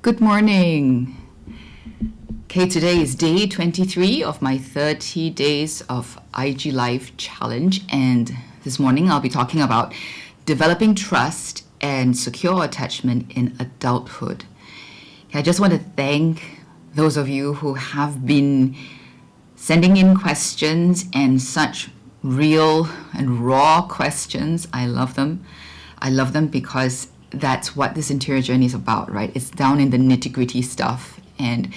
Good morning. Okay, today is day 23 of my 30 days of IG Live challenge, and this morning I'll be talking about developing trust and secure attachment in adulthood. Okay, I just want to thank those of you who have been sending in questions and such real and raw questions. I love them. I love them because that's what this interior journey is about, right? It's down in the nitty-gritty stuff. And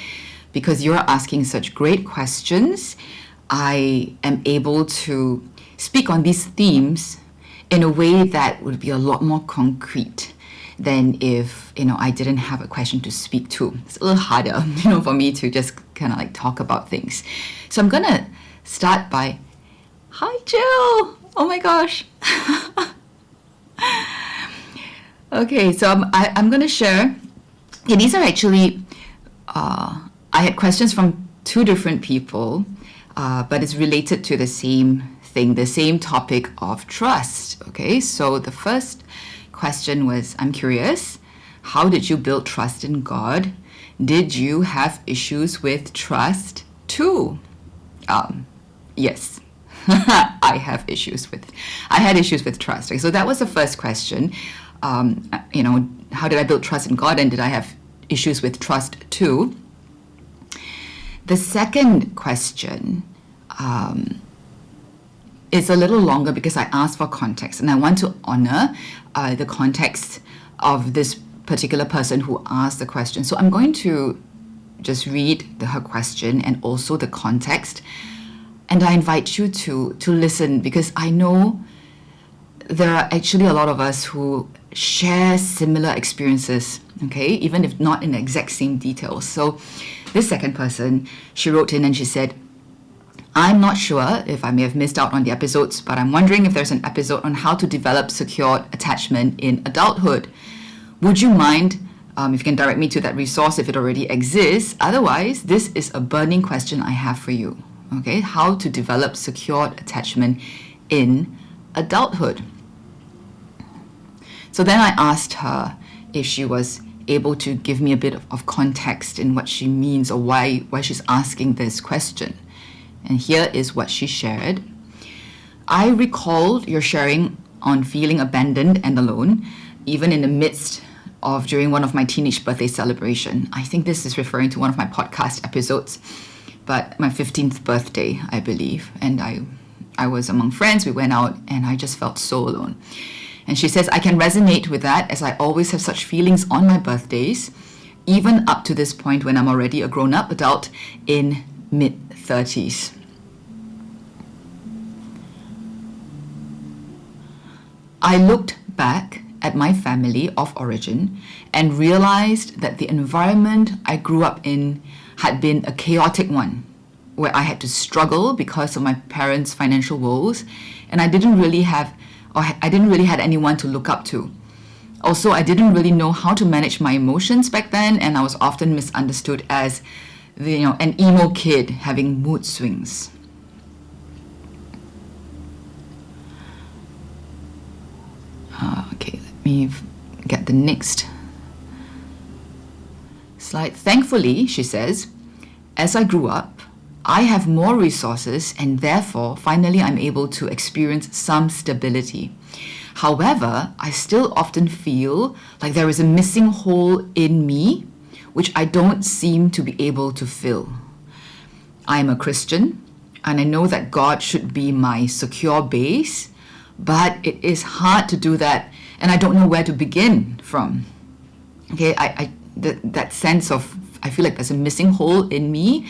because you're asking such great questions, I am able to speak on these themes in a way that would be a lot more concrete than if, I didn't have a question to speak to. It's a little harder, for me to just kind of like talk about things. So I'm going to start by, hi, Jill. Oh my gosh. Okay, so I'm going to share. Okay, these are actually, I had questions from two different people, but it's related to the same thing, the same topic of trust. Okay, so the first question was, I'm curious, how did you build trust in God? Did you have issues with trust too? Yes. I had issues with trust. Okay, so that was the first question. How did I build trust in God, and did I have issues with trust too? The second question is a little longer because I asked for context, and I want to honor the context of this particular person who asked the question. So I'm going to just read her question and also the context, and I invite you to listen, because I know there are actually a lot of us who share similar experiences, okay, even if not in the exact same details. So this second person, she wrote in and she said, I'm not sure if I may have missed out on the episodes, but I'm wondering if there's an episode on how to develop secure attachment in adulthood. Would you mind if you can direct me to that resource if it already exists? Otherwise, this is a burning question I have for you. Okay, how to develop secure attachment in adulthood. So then I asked her if she was able to give me a bit of context in what she means or why she's asking this question. And here is what she shared. I recalled your sharing on feeling abandoned and alone, even in the midst of during one of my teenage birthday celebration. I think this is referring to one of my podcast episodes, but my 15th birthday, I believe. And I was among friends, we went out, and I just felt so alone. And she says, I can resonate with that, as I always have such feelings on my birthdays, even up to this point when I'm already a grown-up adult in mid-30s. I looked back at my family of origin and realized that the environment I grew up in had been a chaotic one, where I had to struggle because of my parents' financial woes, and I didn't really have anyone to look up to. Also, I didn't really know how to manage my emotions back then, and I was often misunderstood as an emo kid having mood swings. Okay, let me get the next slide. Thankfully, she says, as I grew up, I have more resources, and therefore, finally, I'm able to experience some stability. However, I still often feel like there is a missing hole in me, which I don't seem to be able to fill. I am a Christian, and I know that God should be my secure base, but it is hard to do that, and I don't know where to begin from. Okay, that sense of, I feel like there's a missing hole in me.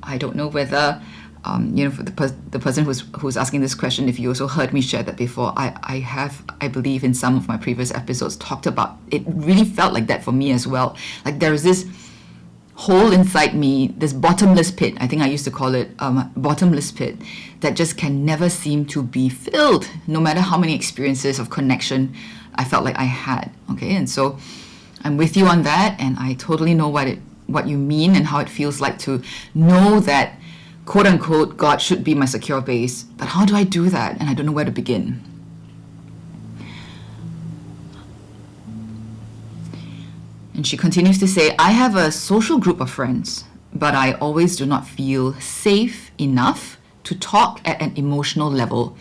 I don't know whether, for the person who's asking this question, if you also heard me share that before. I believe in some of my previous episodes talked about, it really felt like that for me as well. Like there is this hole inside me, this bottomless pit, I think I used to call it bottomless pit, that just can never seem to be filled, no matter how many experiences of connection I felt like I had. Okay, and so I'm with you on that, and I totally know what you mean and how it feels like to know that, quote unquote, God should be my secure base. But how do I do that? And I don't know where to begin. And she continues to say, I have a social group of friends, but I always do not feel safe enough to talk at an emotional level,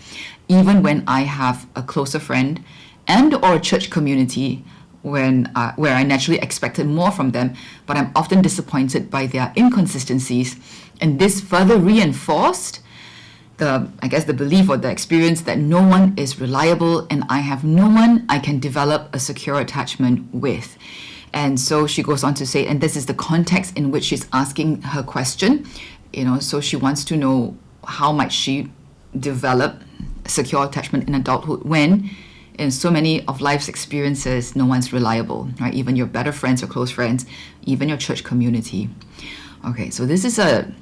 even when I have a closer friend and or a church community where I naturally expected more from them, but I'm often disappointed by their inconsistencies. And this further reinforced the belief or the experience that no one is reliable and I have no one I can develop a secure attachment with. And so she goes on to say, and this is the context in which she's asking her question, so she wants to know how might she develop secure attachment in adulthood when in so many of life's experiences, no one's reliable, right? Even your better friends, your close friends, even your church community. Okay, so this is a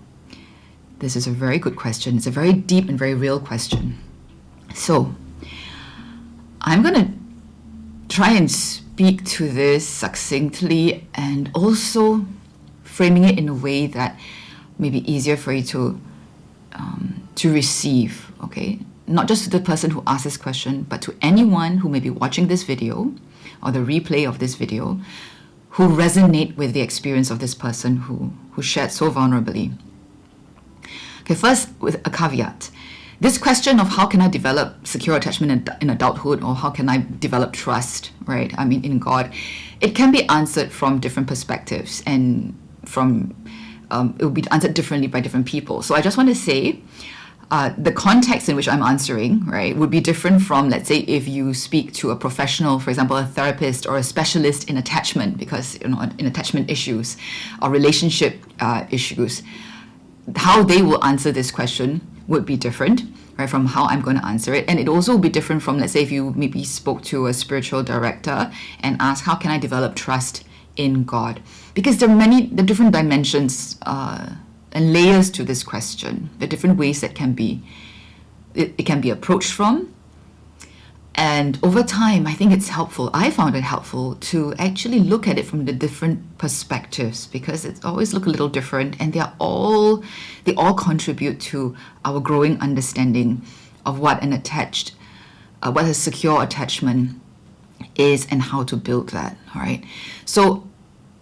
very good question. It's a very deep and very real question. So I'm going to try and speak to this succinctly and also framing it in a way that may be easier for you to receive, okay? Not just to the person who asked this question, but to anyone who may be watching this video or the replay of this video who resonate with the experience of this person who shared so vulnerably. Okay, first with a caveat. This question of how can I develop secure attachment in adulthood, or how can I develop trust, right? I mean, in God, it can be answered from different perspectives and it will be answered differently by different people. So I just want to say, the context in which I'm answering, right, would be different from, let's say, if you speak to a professional, for example, a therapist or a specialist in attachment, because, in attachment issues or relationship issues, how they will answer this question would be different, right, from how I'm going to answer it. And it also will be different from, let's say, if you maybe spoke to a spiritual director and asked, how can I develop trust in God? Because there are different dimensions and layers to this question, the different ways that it can be approached from. And over time, I think I found it helpful to actually look at it from the different perspectives, because it's always look a little different, and they all contribute to our growing understanding of what a secure attachment is and how to build that, all right? So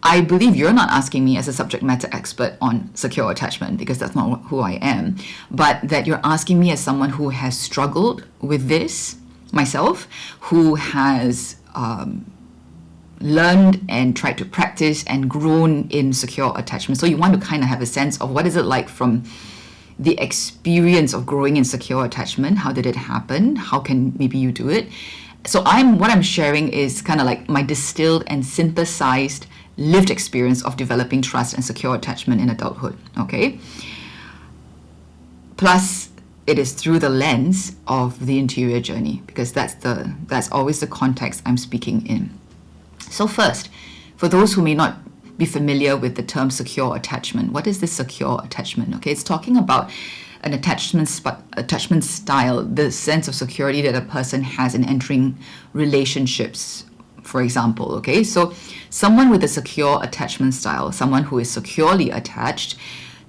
I believe you're not asking me as a subject matter expert on secure attachment, because that's not who I am, but that you're asking me as someone who has struggled with this myself, who has learned and tried to practice and grown in secure attachment. So you want to kind of have a sense of what is it like from the experience of growing in secure attachment. How did it happen? How can maybe you do it? So what I'm sharing is kind of like my distilled and synthesized lived experience of developing trust and secure attachment in adulthood, okay? Plus, it is through the lens of the interior journey, because that's always the context I'm speaking in. So first, for those who may not be familiar with the term secure attachment, what is this secure attachment? Okay, it's talking about an attachment style, the sense of security that a person has in entering relationships, for example, okay? So someone with a secure attachment style, someone who is securely attached,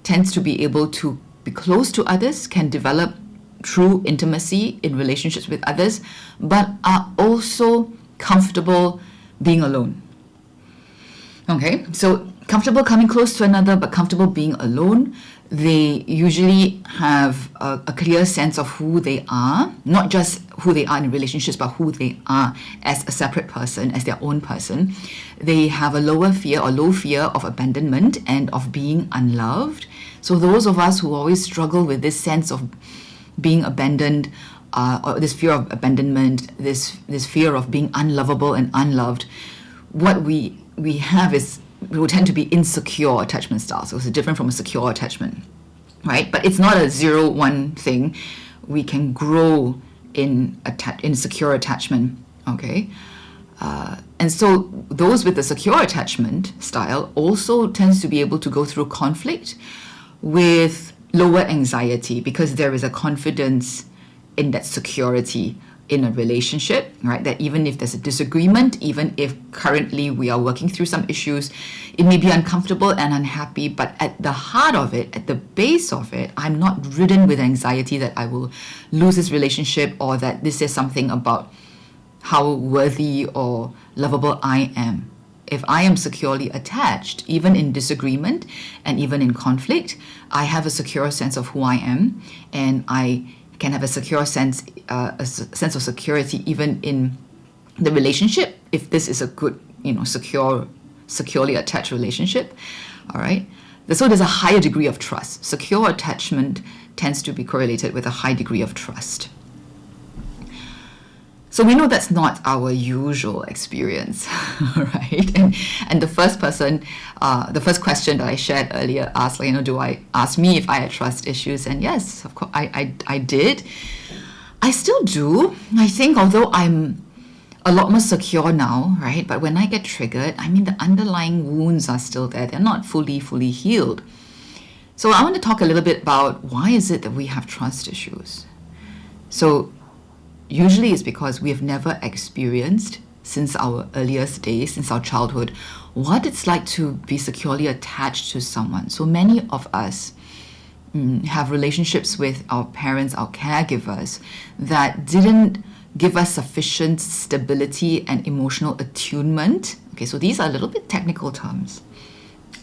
tends to be able to be close to others, can develop true intimacy in relationships with others, but are also comfortable being alone. Okay, so comfortable coming close to another, but comfortable being alone. They usually have a clear sense of who they are, not just who they are in relationships, but who they are as a separate person, as their own person. They have a low fear of abandonment and of being unloved. So those of us who always struggle with this sense of being abandoned, or this fear of abandonment, this fear of being unlovable and unloved, what we have is, we will tend to be insecure attachment styles. So it's different from a secure attachment, right? But it's not a 0-1 thing. We can grow in secure attachment, okay? And so those with the secure attachment style also tends to be able to go through conflict with lower anxiety, because there is a confidence in that security in a relationship, right? That even if there's a disagreement, even if currently we are working through some issues, it may be uncomfortable and unhappy, but at the heart of it, at the base of it, I'm not ridden with anxiety that I will lose this relationship, or that this is something about how worthy or lovable I am. if I am securely attached, even in disagreement and even in conflict, I have a secure sense of who I am, and I can have a secure sense, sense of security even in the relationship, if this is a good, securely attached relationship. All right. So there's a higher degree of trust. Secure attachment tends to be correlated with a high degree of trust. So we know that's not our usual experience, right? And the first person, the first question that I shared earlier asked, do I ask me if I had trust issues? And yes, of course, I did. I still do. I think although I'm a lot more secure now, right? But when I get triggered, the underlying wounds are still there. They're not fully healed. So I want to talk a little bit about why is it that we have trust issues. So usually it's because we have never experienced, since our earliest days, since our childhood, what it's like to be securely attached to someone. So many of us have relationships with our parents, our caregivers, that didn't give us sufficient stability and emotional attunement. Okay, so these are a little bit technical terms.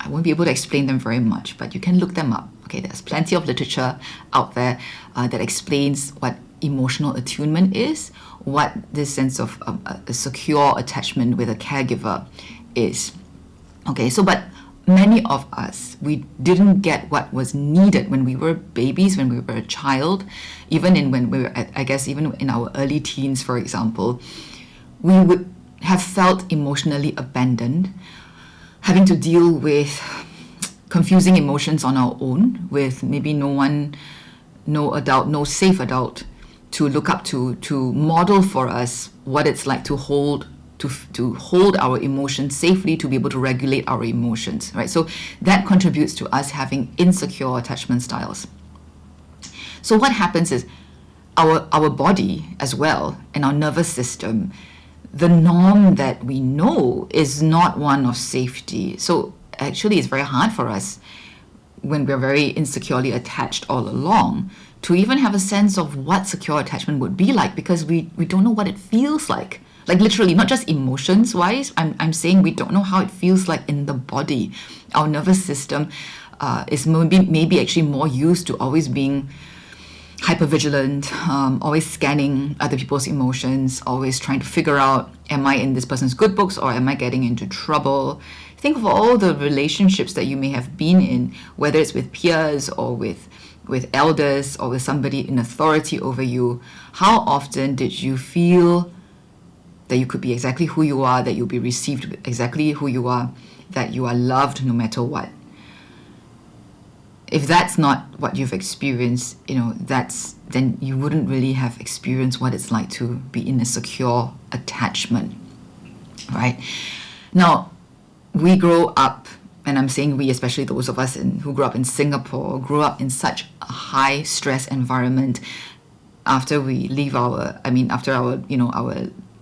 I won't be able to explain them very much, but you can look them up. Okay, there's plenty of literature out there that explains what emotional attunement is, what this sense of a secure attachment with a caregiver is. Okay, so but many of us, we didn't get what was needed when we were babies, when we were a child, when we were, I guess, even in our early teens, for example. We would have felt emotionally abandoned, having to deal with confusing emotions on our own, with maybe no adult, no safe adult to look up to model for us what it's like to hold our emotions safely, to be able to regulate our emotions, right? So that contributes to us having insecure attachment styles. So what happens is our body as well, and our nervous system, the norm that we know is not one of safety. So actually it's very hard for us when we're very insecurely attached all along to even have a sense of what secure attachment would be like, because we don't know what it feels like. Like literally, not just emotions wise, I'm saying we don't know how it feels like in the body. Our nervous system is maybe actually more used to always being hypervigilant, always scanning other people's emotions, always trying to figure out, am I in this person's good books or am I getting into trouble? Think of all the relationships that you may have been in, whether it's with peers or with elders or with somebody in authority over you. How often did you feel that you could be exactly who you are, that you'll be received exactly who you are, that you are loved no matter what? If that's not what you've experienced, then you wouldn't really have experienced what it's like to be in a secure attachment, right? Now, we grow up, and I'm saying we, especially those of us who grew up in Singapore, grew up in such a high stress environment. After we leave our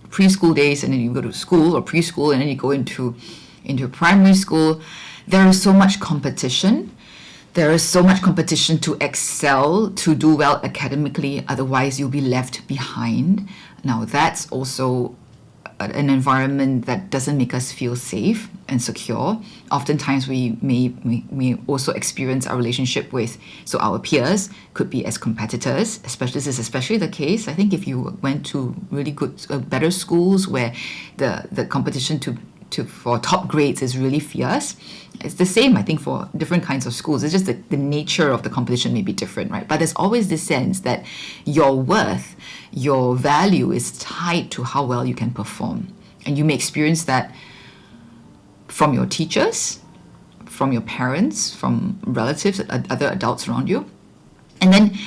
preschool days, and then you go to school or preschool, and then you go into primary school, there is so much competition. There is so much competition to excel, to do well academically, otherwise you'll be left behind. Now that's also an environment that doesn't make us feel safe and secure. Oftentimes we may also experience our relationship with, so our peers could be as competitors, this is especially the case, I think, if you went to really good, better schools where the competition for top grades is really fierce. It's the same, I think, for different kinds of schools. It's just that the nature of the competition may be different, right? But there's always this sense that your worth, your value is tied to how well you can perform. And you may experience that from your teachers, from your parents, from relatives, other adults around you. And then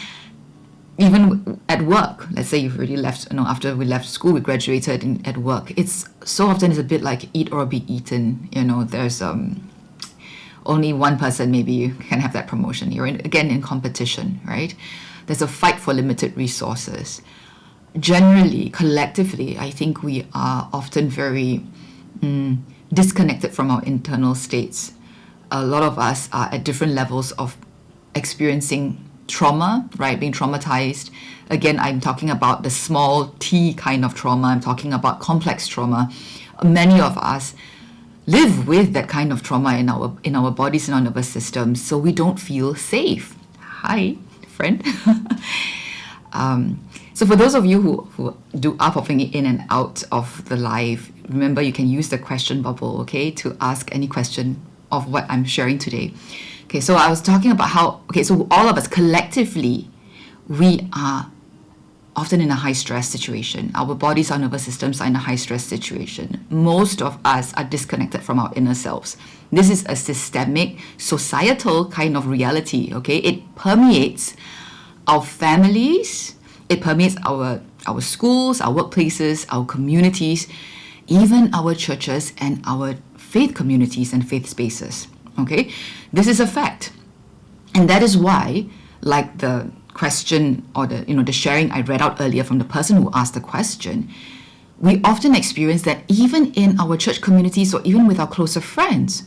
even at work, let's say you've already left, after we left school, we graduated, and at work, it's so often it's a bit like eat or be eaten. There's only one person maybe can have that promotion. You're again in competition, right? There's a fight for limited resources. Generally, collectively, I think we are often very disconnected from our internal states. A lot of us are at different levels of experiencing trauma, right? Being traumatized. Again, I'm talking about the small T kind of trauma. I'm talking about complex trauma. Many of us live with that kind of trauma in our bodies and our nervous systems, so we don't feel safe. Hi, friend. So for those of you who are popping in and out of the live, remember you can use the question bubble, okay, to ask any question of what I'm sharing today. Okay, so I was talking about how, so all of us collectively, we are often in a high stress situation. Our bodies, our nervous systems are in a high stress situation. Most of us are disconnected from our inner selves. This is a systemic, societal kind of reality, okay? It permeates our families, it permeates our schools, our workplaces, our communities, even our churches and our faith communities and faith spaces, okay? This is a fact. And that is why, like the question or the sharing I read out earlier from the person who asked the question, we often experience that even in our church communities or even with our closer friends,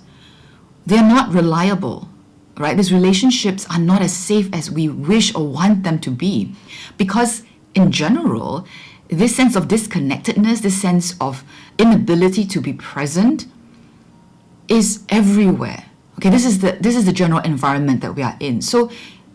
they're not reliable, right? These relationships are not as safe as we wish or want them to be, because in general, this sense of disconnectedness, this sense of inability to be present is everywhere. Okay, this is the general environment that we are in. So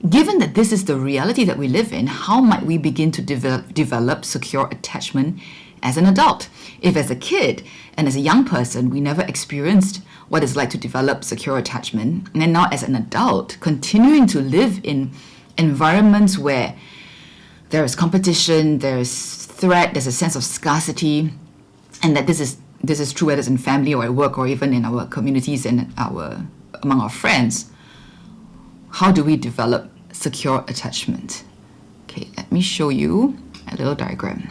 given that this is the reality that we live in, how might we begin to develop secure attachment as an adult? If as a kid and as a young person, we never experienced what it's like to develop secure attachment, and then now as an adult, continuing to live in environments where there is competition, there's threat, there's a sense of scarcity, and that this is true whether it's in family or at work or even in our communities and among our friends, how do we develop secure attachment? Okay, let me show you a little diagram.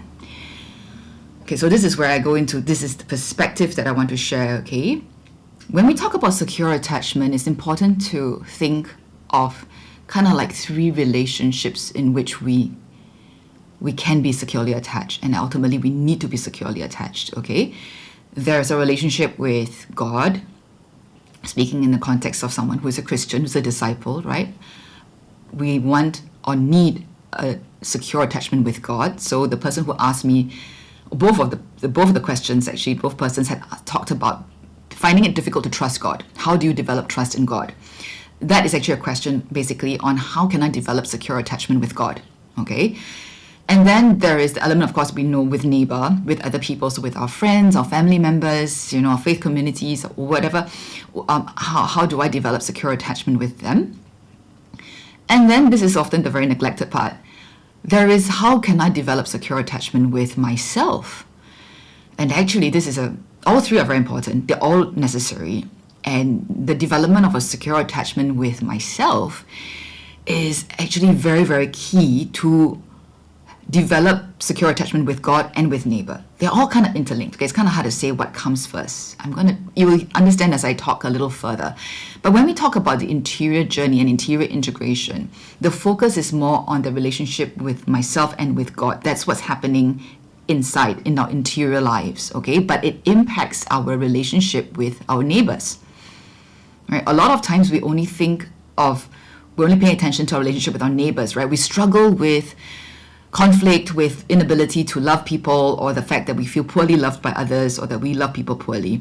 Okay, so this is where I go into, this is the perspective that I want to share, okay? When we talk about secure attachment, it's important to think of kind of like three relationships in which we can be securely attached, and ultimately we need to be securely attached, okay? There's a relationship with God, speaking in the context of someone who is a Christian, who's a disciple, right? We want or need a secure attachment with God. So the person who asked me, both of the questions actually, both persons had talked about finding it difficult to trust God. How do you develop trust in God? That is actually a question basically on how can I develop secure attachment with God, okay? And then there is the element, of course, we know with neighbor, with other people, so with our friends, our family members, our faith communities, or whatever. How do I develop secure attachment with them? And then this is often the very neglected part. There is how can I develop secure attachment with myself? And actually, all three are very important. They're all necessary. And the development of a secure attachment with myself is actually very, very key to develop secure attachment with God and with neighbor. They're all kind of interlinked. Okay? It's kind of hard to say what comes first. You will understand as I talk a little further. But when we talk about the interior journey and interior integration, the focus is more on the relationship with myself and with God. That's what's happening inside, in our interior lives, okay? But it impacts our relationship with our neighbors, right? A lot of times we're only paying attention to our relationship with our neighbors, right? We struggle with conflict, with inability to love people, or the fact that we feel poorly loved by others, or that we love people poorly.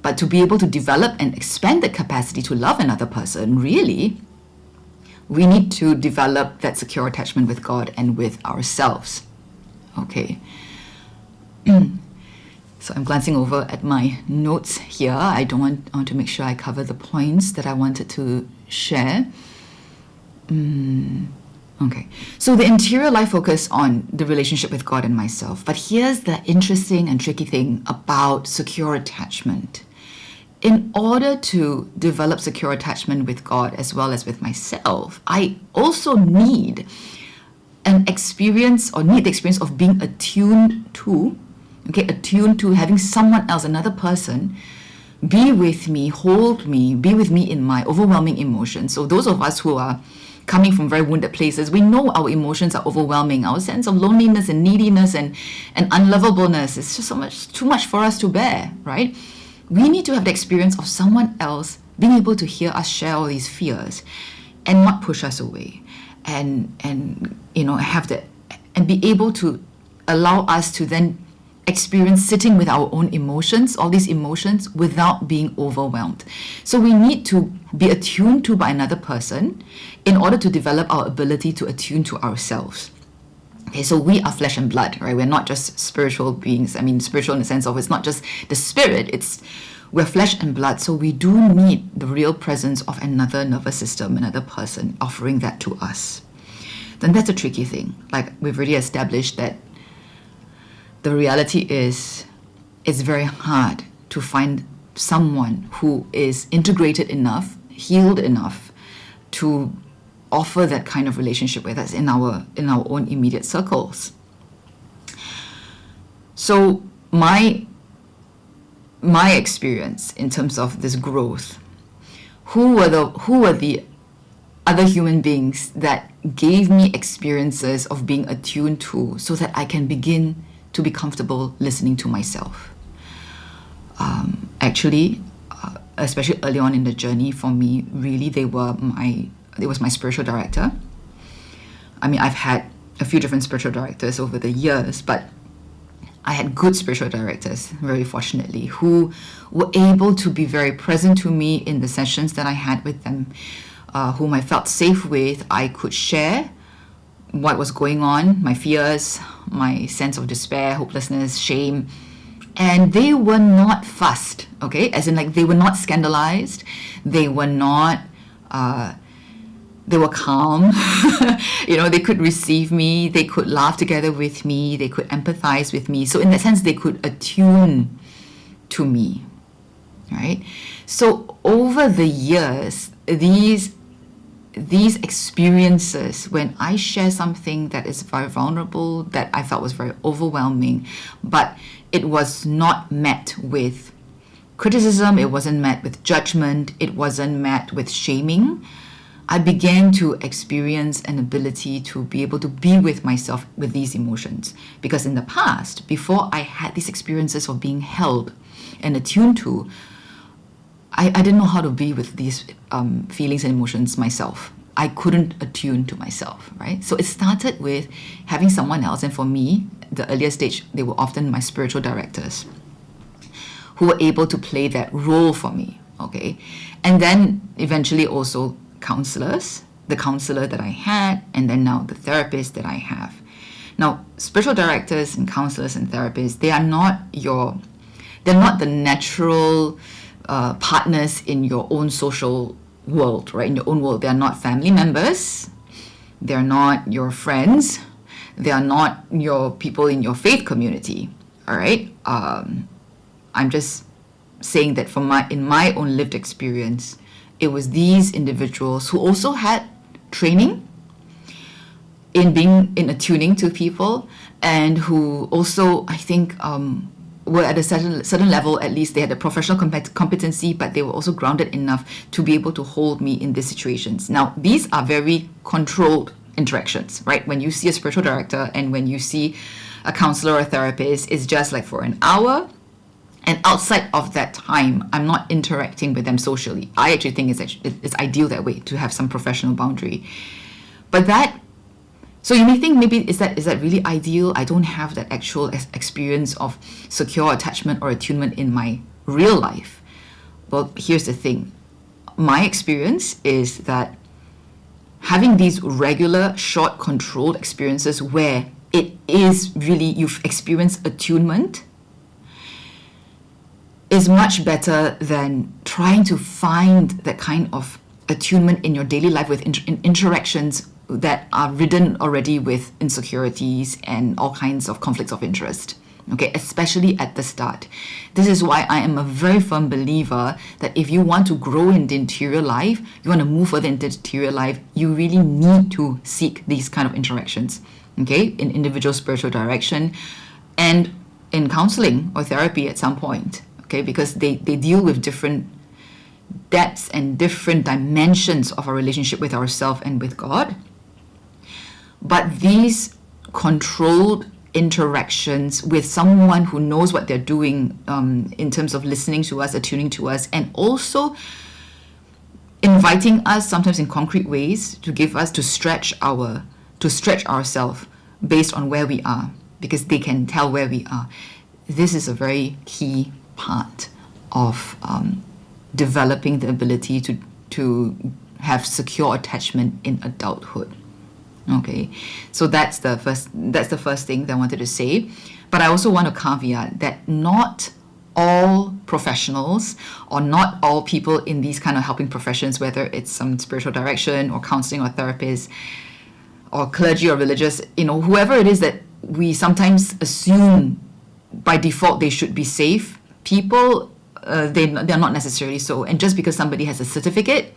But to be able to develop and expand the capacity to love another person, really, we need to develop that secure attachment with God and with ourselves. Okay. So I'm glancing over at my notes here. I want to make sure I cover the points that I wanted to share. Okay, so the interior life focus on the relationship with God and myself. But here's the interesting and tricky thing about secure attachment. In order to develop secure attachment with God as well as with myself, I also need the experience of being attuned to having someone else, another person, be with me, hold me, be with me in my overwhelming emotions. So those of us who are coming from very wounded places, we know our emotions are overwhelming. Our sense of loneliness and neediness and unlovableness is just too much for us to bear, right? We need to have the experience of someone else being able to hear us share all these fears and not push us away, and have that, and be able to allow us to then experience sitting with our own emotions, all these emotions, without being overwhelmed. So we need to be attuned to by another person in order to develop our ability to attune to ourselves. Okay, so we are flesh and blood, right? We're not just spiritual beings. I mean, spiritual in the sense of it's not just the spirit, we're flesh and blood. So we do need the real presence of another nervous system, another person offering that to us. Then that's a tricky thing. Like we've already established that the reality is it's very hard to find someone who is integrated enough, healed enough to offer that kind of relationship with us in our own immediate circles. So my experience in terms of this growth, who were the other human beings that gave me experiences of being attuned to so that I can begin to be comfortable listening to myself? Especially early on in the journey for me, really it was my spiritual director. I mean, I've had a few different spiritual directors over the years, but I had good spiritual directors, very fortunately, who were able to be very present to me in the sessions that I had with them, whom I felt safe with. I could share what was going on, my fears, my sense of despair, hopelessness, shame, and they were not fussed, okay? As in, like, they were not scandalized, they were not, they were calm, they could receive me, they could laugh together with me, they could empathize with me. So in that sense, they could attune to me, right? So over the years, these experiences, when I share something that is very vulnerable, that I felt was very overwhelming, but it was not met with criticism, it wasn't met with judgment, it wasn't met with shaming, I began to experience an ability to be able to be with myself with these emotions. Because in the past, before I had these experiences of being held and attuned to, I didn't know how to be with these feelings and emotions myself. I couldn't attune to myself, right? So it started with having someone else, and for me, the earlier stage, they were often my spiritual directors who were able to play that role for me, okay? And then eventually also counselors, the counselor that I had, and then now the therapist that I have. Now, spiritual directors and counselors and therapists, they're not the natural partners in your own social world, right? In your own world. They are not family members. They're not your friends. They are not your people in your faith community, all right? I'm just saying that in my own lived experience, it was these individuals who also had training in attuning to people, and who also, I think, were at a certain level, at least they had a professional competency, but they were also grounded enough to be able to hold me in these situations. Now, these are very controlled interactions, right? When you see a spiritual director and when you see a counselor or a therapist, it's just like for an hour. And outside of that time, I'm not interacting with them socially. I actually think it's ideal that way, to have some professional boundary. So you may think, maybe is that really ideal? I don't have that actual experience of secure attachment or attunement in my real life. Well, here's the thing. My experience is that having these regular, short, controlled experiences where it is really, you've experienced attunement, is much better than trying to find that kind of attunement in your daily life with interactions that are ridden already with insecurities and all kinds of conflicts of interest, okay, especially at the start. This is why I am a very firm believer that if you want to grow in the interior life, you want to move further into the interior life, you really need to seek these kind of interactions, okay, in individual spiritual direction and in counseling or therapy at some point. Okay, because they deal with different depths and different dimensions of our relationship with ourselves and with God. But these controlled interactions with someone who knows what they're doing in terms of listening to us, attuning to us, and also inviting us sometimes in concrete ways to stretch ourselves based on where we are, because they can tell where we are. this is a very key part of developing the ability to have secure attachment in adulthood. Okay, so that's the first thing that I wanted to say. But I also want to caveat that not all professionals or not all people in these kind of helping professions, whether it's some spiritual direction or counseling or therapist or clergy or religious, whoever it is that we sometimes assume by default they should be safe people, they're not necessarily so. And just because somebody has a certificate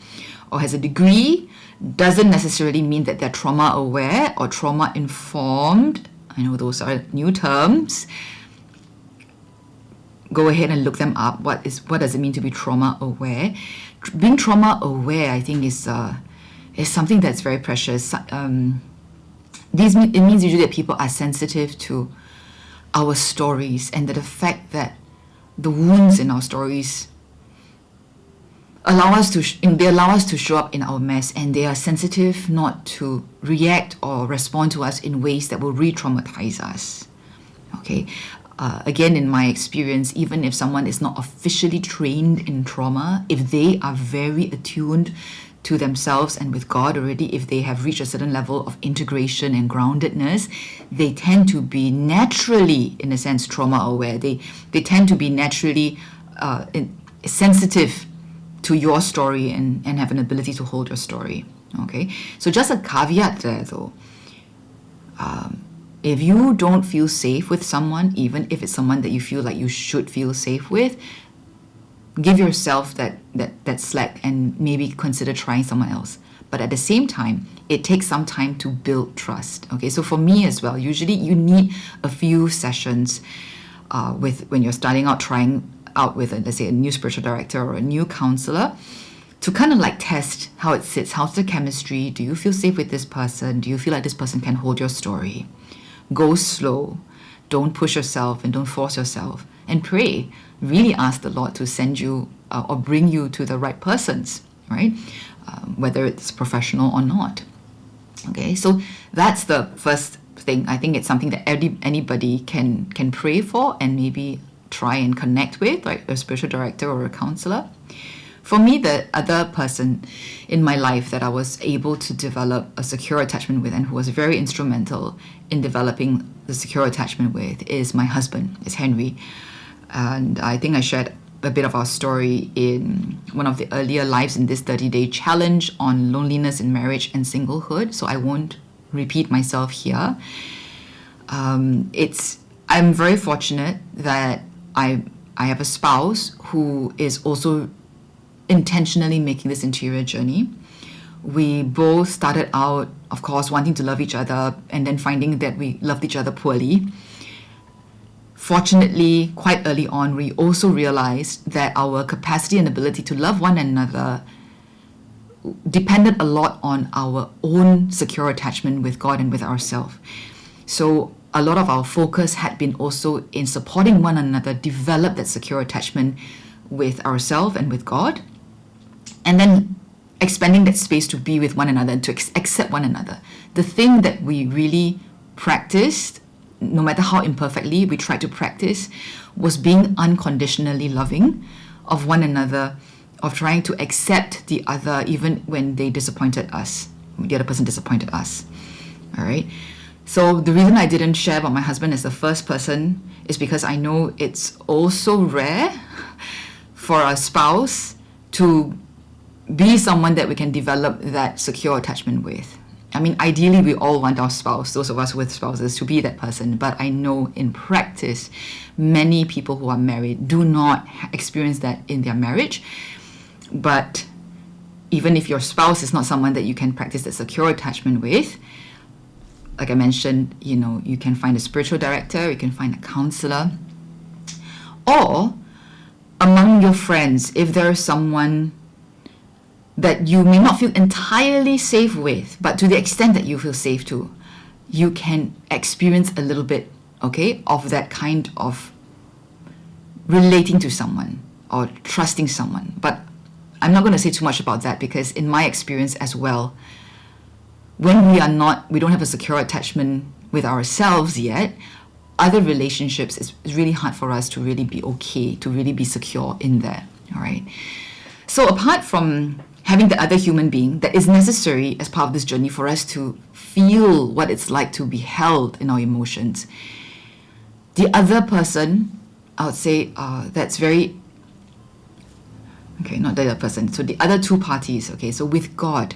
or has a degree doesn't necessarily mean that they're trauma aware or trauma informed. I know those are new terms. Go ahead and look them up. What does it mean to be trauma aware? Being trauma aware, I think, is something that's very precious. It means usually that people are sensitive to our stories, and that the fact that the wounds in our stories allow us to show up in our mess, and they are sensitive not to react or respond to us in ways that will re-traumatize us. Okay, again, in my experience, even if someone is not officially trained in trauma, if they are very attuned to themselves and with God already, if they have reached a certain level of integration and groundedness, they tend to be naturally, in a sense, trauma aware. They tend to be naturally sensitive to your story and have an ability to hold your story. Okay, so just a caveat there though. If you don't feel safe with someone, even if it's someone that you feel like you should feel safe with, give yourself that slack and maybe consider trying someone else. But at the same time, it takes some time to build trust. Okay, so for me as well, usually you need a few sessions when you're starting out, trying out with, let's say, a new spiritual director or a new counselor, to kind of like test how it sits. How's the chemistry? Do you feel safe with this person? Do you feel like this person can hold your story? Go slow. Don't push yourself and don't force yourself. And pray. Really ask the Lord to send you or bring you to the right persons, right? Whether it's professional or not. Okay, so that's the first thing. I think it's something that anybody can pray for and maybe try and connect with, like a spiritual director or a counselor. For me, the other person in my life that I was able to develop a secure attachment with and who was very instrumental in developing the secure attachment with is my husband, is Henry. And I think I shared a bit of our story in one of the earlier lives in this 30-day challenge on loneliness in marriage and singlehood, so I won't repeat myself here. I'm very fortunate that I have a spouse who is also intentionally making this interior journey. We both started out, of course, wanting to love each other and then finding that we loved each other poorly. Fortunately, quite early on, we also realized that our capacity and ability to love one another depended a lot on our own secure attachment with God and with ourselves. So a lot of our focus had been also in supporting one another, develop that secure attachment with ourselves and with God, and then expanding that space to be with one another and to accept one another. The thing that we really practiced, no matter how imperfectly we tried to practice, was being unconditionally loving of one another, of trying to accept the other even when they disappointed us, the other person disappointed us. All right. So the reason I didn't share about my husband as the first person is because I know it's also rare for a spouse to be someone that we can develop that secure attachment with. I mean, ideally, we all want our spouse, those of us with spouses, to be that person. But I know in practice, many people who are married do not experience that in their marriage. But even if your spouse is not someone that you can practice that secure attachment with, like I mentioned, you can find a spiritual director, you can find a counselor, or among your friends, if there is someone that you may not feel entirely safe with, but to the extent that you feel safe to, you can experience a little bit, okay, of that kind of relating to someone or trusting someone. But I'm not going to say too much about that because in my experience as well, when we don't have a secure attachment with ourselves yet, other relationships, it's really hard for us to really be okay, to really be secure in there. All right. So apart from having the other human being that is necessary as part of this journey for us to feel what it's like to be held in our emotions, the other person, I would say, that's very, okay, not the other person, so the other two parties, okay, so with God,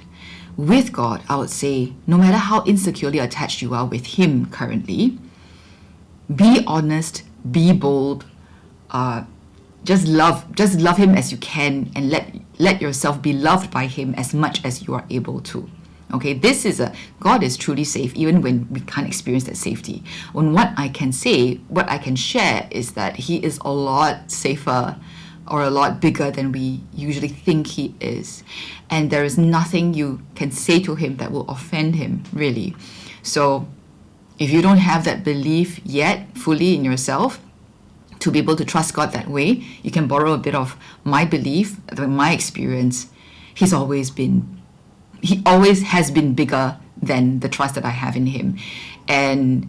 I would say, no matter how insecurely attached you are with Him currently, be honest, be bold, just love Him as you can, and let yourself be loved by Him as much as you are able to. Okay, God is truly safe even when we can't experience that safety. And what I can share is that He is a lot safer or a lot bigger than we usually think He is. And there is nothing you can say to Him that will offend Him, really. So if you don't have that belief yet fully in yourself, to be able to trust God that way, you can borrow a bit of my belief, my experience. He always has been bigger than the trust that I have in Him. And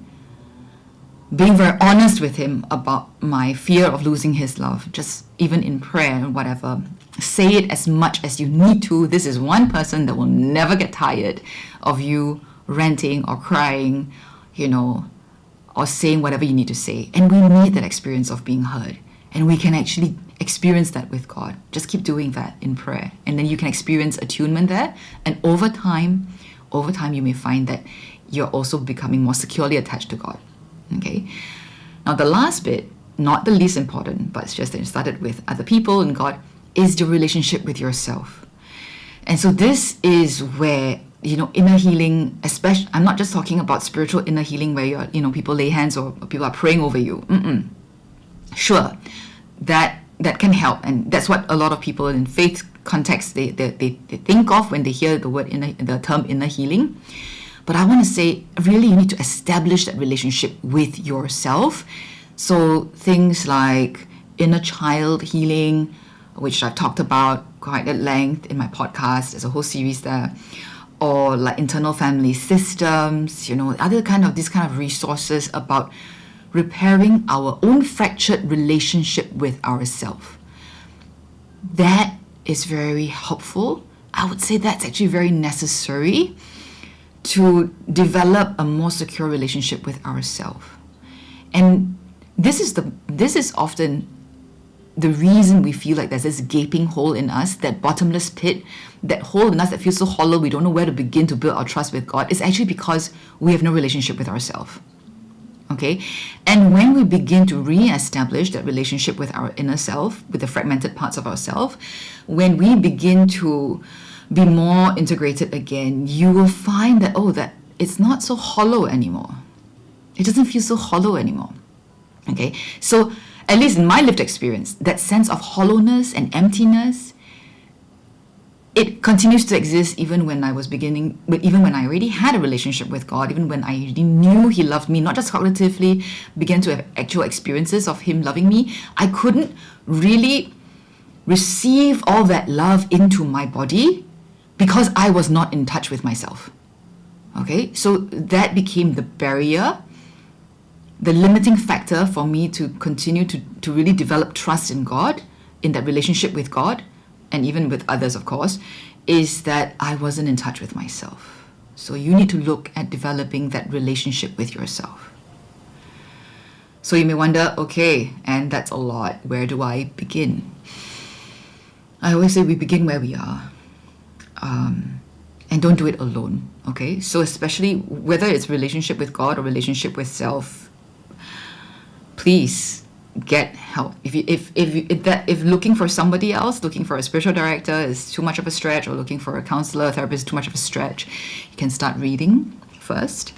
being very honest with Him about my fear of losing His love, just even in prayer and whatever, say it as much as you need to. This is one person that will never get tired of you ranting or crying, or saying whatever you need to say. And we need that experience of being heard. And we can actually experience that with God. Just keep doing that in prayer. And then you can experience attunement there. And over time, you may find that you're also becoming more securely attached to God. Okay? Now, the last bit, not the least important, but it's just that you started with other people and God, is your relationship with yourself. And so this is where, inner healing, especially, I'm not just talking about spiritual inner healing where people lay hands or people are praying over you. Sure, that can help, and that's what a lot of people in faith context they think of when they hear the term inner healing. But I want to say, really, you need to establish that relationship with yourself. So things like inner child healing, which I've talked about quite at length in my podcast. There's a whole series there. Or like internal family systems, these kind of resources about repairing our own fractured relationship with ourselves. That is very helpful. I would say that's actually very necessary to develop a more secure relationship with ourselves. And this is often the reason we feel like there's this gaping hole in us, that bottomless pit, that hole in us that feels so hollow, we don't know where to begin to build our trust with God, is actually because we have no relationship with ourselves. Okay? And when we begin to re-establish that relationship with our inner self, with the fragmented parts of ourselves, when we begin to be more integrated again, you will find that, that it's not so hollow anymore. It doesn't feel so hollow anymore. Okay? So, at least in my lived experience, that sense of hollowness and emptiness, it continues to exist even when I already had a relationship with God, even when I already knew He loved me, not just cognitively, began to have actual experiences of Him loving me. I couldn't really receive all that love into my body because I was not in touch with myself. Okay, so that became the barrier, the limiting factor for me to continue to really develop trust in God, in that relationship with God, and even with others, of course, is that I wasn't in touch with myself. So you need to look at developing that relationship with yourself. So you may wonder, okay, and that's a lot. Where do I begin? I always say we begin where we are. And don't do it alone, okay? So especially whether it's relationship with God or relationship with self, please get help. If looking for somebody else, looking for a spiritual director is too much of a stretch, or looking for a counselor, a therapist is too much of a stretch, you can start reading first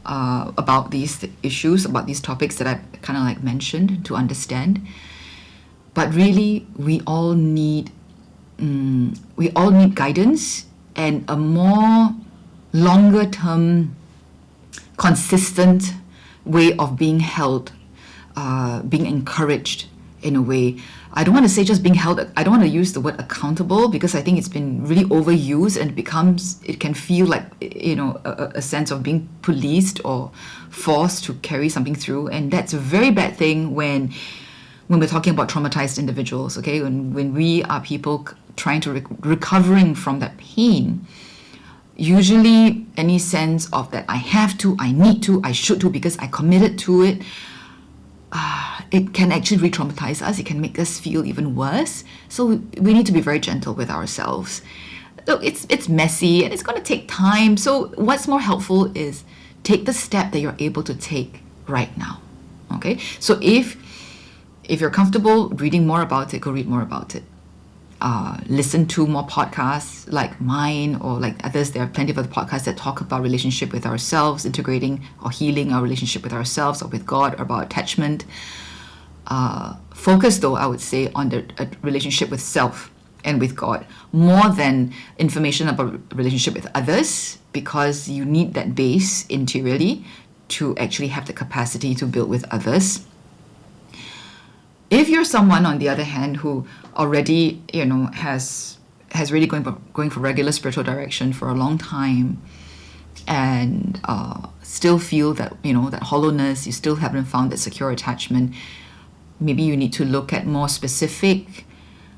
about these issues, about these topics that I kind of like mentioned to understand. But really, we all need guidance and a more longer term, consistent way of being held, being encouraged in a way. I don't want to say just being held, I don't want to use the word accountable, because I think it's been really overused, and it can feel like, a sense of being policed or forced to carry something through. And that's a very bad thing when we're talking about traumatized individuals, okay? When we are people trying to recovering from that pain, usually any sense of that I have to, I need to, I should to, because I committed to it, it can actually re-traumatize us. It can make us feel even worse. So we need to be very gentle with ourselves. Look, it's messy and it's going to take time. So what's more helpful is take the step that you're able to take right now. Okay? So if you're comfortable reading more about it, go read more about it. Listen to more podcasts like mine or like others. There are plenty of other podcasts that talk about relationship with ourselves, integrating or healing our relationship with ourselves or with God, or about attachment. Focus, though, I would say, on the relationship with self and with God, more than information about relationship with others, because you need that base interiorly to actually have the capacity to build with others. If you're someone, on the other hand, who already, has really going for regular spiritual direction for a long time, and still feel that, that hollowness, you still haven't found that secure attachment, maybe you need to look at more specific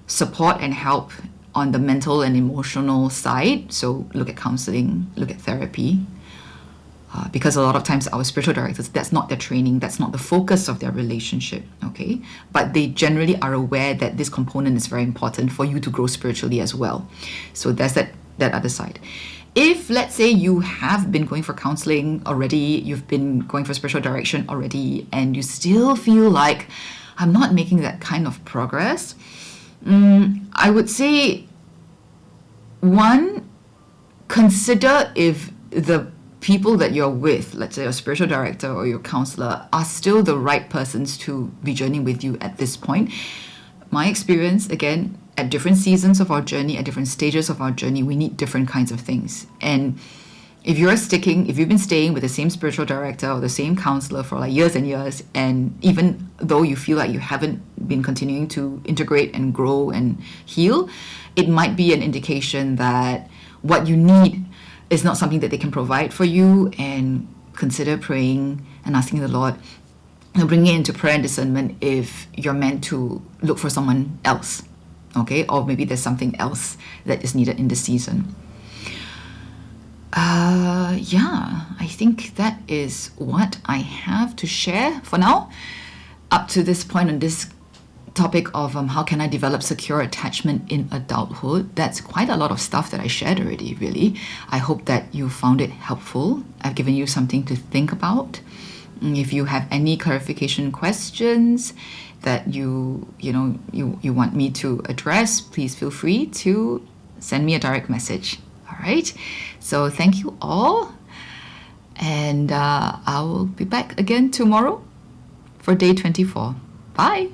support and help on the mental and emotional side. So look at counseling, look at therapy. Because a lot of times our spiritual directors, that's not their training, that's not the focus of their relationship, okay? But they generally are aware that this component is very important for you to grow spiritually as well. So there's that other side. If, let's say, you have been going for counseling already, you've been going for spiritual direction already, and you still feel like, I'm not making that kind of progress, I would say, one, consider if the people that you're with, let's say your spiritual director or your counselor, are still the right persons to be journeying with you at this point. My experience, again, at different seasons of our journey, at different stages of our journey, we need different kinds of things. And if you've been staying with the same spiritual director or the same counselor for like years and years, and even though you feel like you haven't been continuing to integrate and grow and heal, it might be an indication that what you need is not something that they can provide for you, and consider praying and asking the Lord to bring it into prayer and discernment if you're meant to look for someone else, okay? Or maybe there's something else that is needed in this season. I think that is what I have to share for now. Up to this point on this topic of how can I develop secure attachment in adulthood, that's quite a lot of stuff that I shared already, really. I hope that you found it helpful. I've given you something to think about. If you have any clarification questions that you want me to address, please feel free to send me a direct message. All right. So thank you all. And I will be back again tomorrow for day 24. Bye.